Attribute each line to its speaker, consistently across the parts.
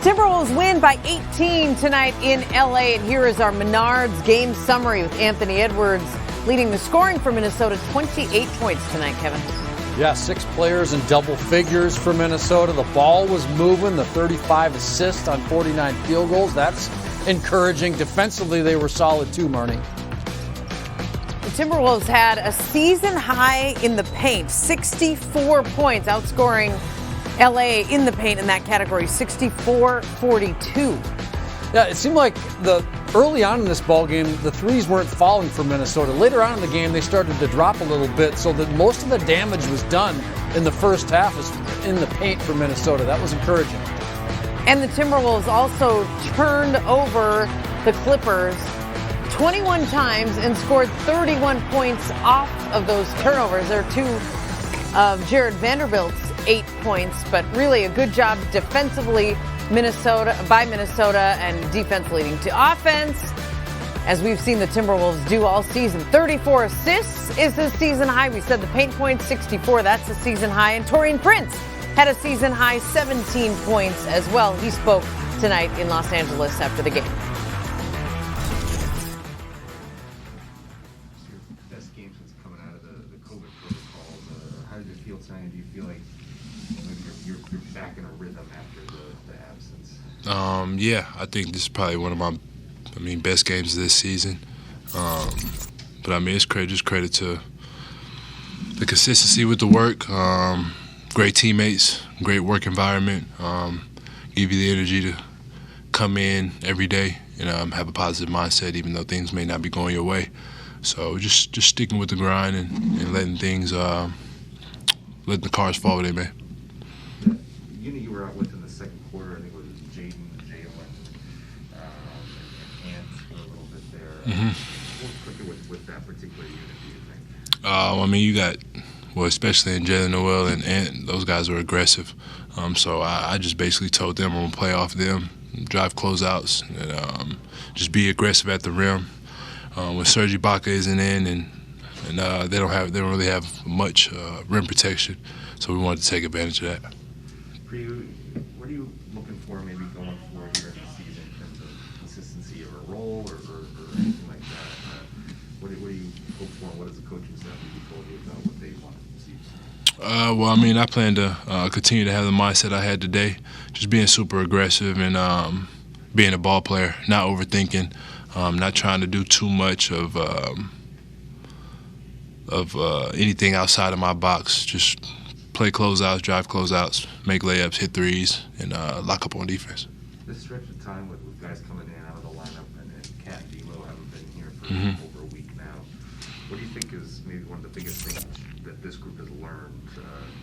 Speaker 1: Timberwolves win by 18 tonight in LA, and here is our Menards game summary with Anthony Edwards leading the scoring for Minnesota, 28 points tonight, Kevin.
Speaker 2: Yeah, 6 players in double figures for Minnesota. The ball was moving, the 35 assists on 49 field goals. That's encouraging. Defensively, they were solid too, Marnie.
Speaker 1: The Timberwolves had a season high in the paint, 64 points, outscoring LA in the paint in that category, 64-42.
Speaker 2: Yeah, it seemed like early on in this ball game, the threes weren't falling for Minnesota. Later on in the game, they started to drop a little bit, so that most of the damage was done in the first half was in the paint for Minnesota. That was encouraging.
Speaker 1: And the Timberwolves also turned over the Clippers 21 times and scored 31 points off of those turnovers. There are 2 of Jared Vanderbilt's 8 points, but really a good job defensively by Minnesota, and defense leading to offense, as we've seen the Timberwolves do all season. 34 assists is the season high. We said the paint points, 64, that's the season high. And Taurean Prince had a season high 17 points as well. He spoke tonight in Los Angeles after the game.
Speaker 3: Best game since coming out of the COVID protocols. How did it feel tonight? Do you feel like maybe you're back in a rhythm after the absence?
Speaker 4: Yeah, I think this is probably one of my, best games of this season. But it's credit to the consistency with the work. Great teammates, great work environment. Give you the energy to come in every day and have a positive mindset, even though things may not be going your way. So just sticking with the grind and letting things, letting the cards fall where they may.
Speaker 3: The unit you were out with in the second quarter, I think it was Jaden, Jalen, and Ant for a little bit there.
Speaker 4: Mm-hmm.
Speaker 3: What was quicker with that particular unit, do you think?
Speaker 4: You got, especially in Jalen Noel and Ant, those guys are aggressive. So I just basically told them I'm going to play off them, drive closeouts, and just be aggressive at the rim. When Serge Ibaka isn't in and they don't really have much rim protection, so we wanted to take advantage of that.
Speaker 3: For you, what are you looking for maybe going forward here in the season in terms of consistency of a role or anything like that? What do you hope for, and what does the coaching staff maybe told you about what they want to see?
Speaker 4: I plan to continue to have the mindset I had today, just being super aggressive and being a ball player, not overthinking, not trying to do too much of anything outside of my box. Just play closeouts, drive closeouts, make layups, hit threes, and lock up on defense.
Speaker 3: This stretch of time with guys coming in and out of the lineup and Cat and D'Lo haven't been here for over a week now, what do you think is maybe one of the biggest things that this group has learned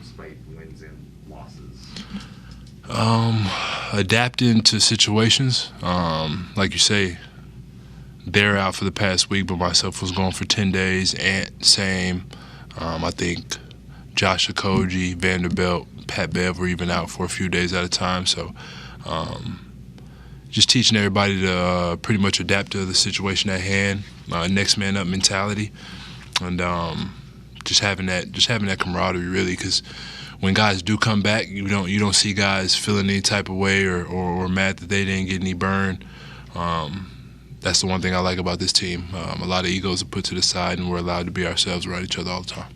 Speaker 3: despite wins and losses?
Speaker 4: Adapting to situations. Like you say, they're out for the past week, but myself was gone for 10 days. Ant, same. I think Josh Okogie, Vanderbilt, Pat Bev were even out for a few days at a time. So just teaching everybody to pretty much adapt to the situation at hand, next man up mentality, and just having that camaraderie really, because when guys do come back, you don't see guys feeling any type of way or mad that they didn't get any burn. That's the one thing I like about this team. A lot of egos are put to the side, and we're allowed to be ourselves around each other all the time.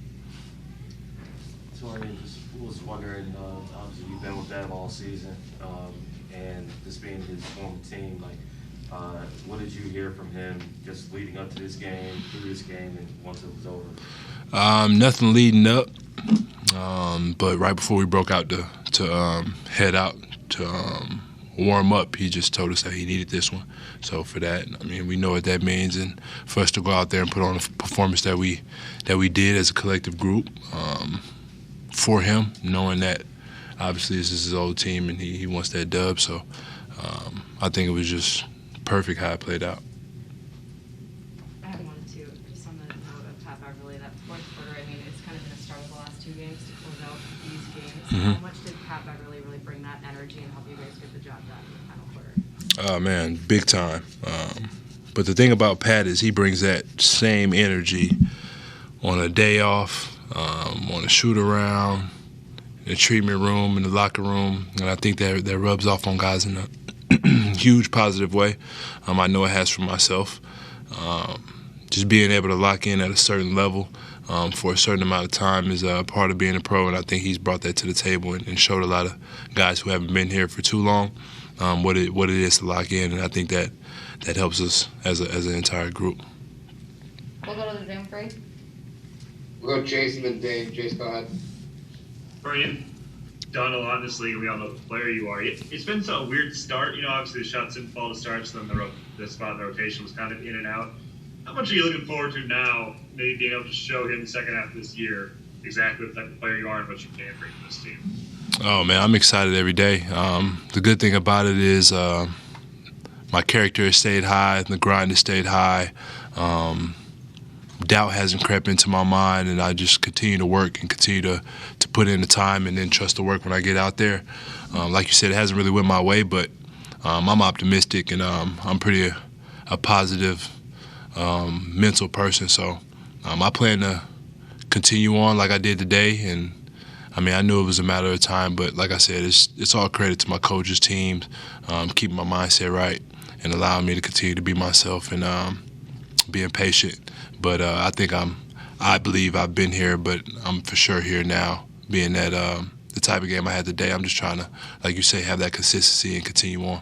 Speaker 5: So I just was wondering, obviously you've been with Bev all season, and this being his former team, what did you hear from him just leading up to this game, through this game, and once it was over?
Speaker 4: Nothing leading up, but right before we broke out to head out to warm up, he just told us that he needed this one. So for that, we know what that means, and for us to go out there and put on a performance that we did as a collective group for him, knowing that obviously this is his old team and he wants that dub. So I think it was just perfect how it played out.
Speaker 6: I had one too, just on the note of Pat Beverly, that fourth quarter. It's kind of been a start of the last 2 games to close out these games.
Speaker 4: Mm-hmm.
Speaker 6: How much did Pat Beverly really bring that energy and help you guys get the job done in the final quarter?
Speaker 4: Oh man, big time. But the thing about Pat is he brings that same energy on a day off, on a shoot around, the treatment room, in the locker room, and I think that rubs off on guys in a huge positive way. I know it has for myself. Just being able to lock in at a certain level for a certain amount of time is part of being a pro, and I think he's brought that to the table and showed a lot of guys who haven't been here for too long what it is to lock in, and I think that helps us as an entire group.
Speaker 7: We'll go to the Zoom free.
Speaker 8: We'll go Jason and Dave. Jason, go ahead.
Speaker 9: Brian, done a lot in this league. We all know the player you are. It's been a weird start. Obviously the shots didn't fall to start, so then the spot in the rotation was kind of in and out. How much are you looking forward to now, maybe being able to show him the second half of this year exactly the type of player you are and what you can bring to this team?
Speaker 4: Oh, man, I'm excited every day. The good thing about it is my character has stayed high, the grind has stayed high. Doubt hasn't crept into my mind, and I just continue to work and continue to put in the time and then trust the work when I get out there. Like you said, it hasn't really went my way, but I'm optimistic, and I'm pretty a positive mental person. So I plan to continue on like I did today, and I knew it was a matter of time, but like I said, it's all credit to my coaches, teams, keeping my mindset right and allowing me to continue to be myself and being patient. But I believe I've been here, but I'm for sure here now. Being that the type of game I had today, I'm just trying to, like you say, have that consistency and continue on.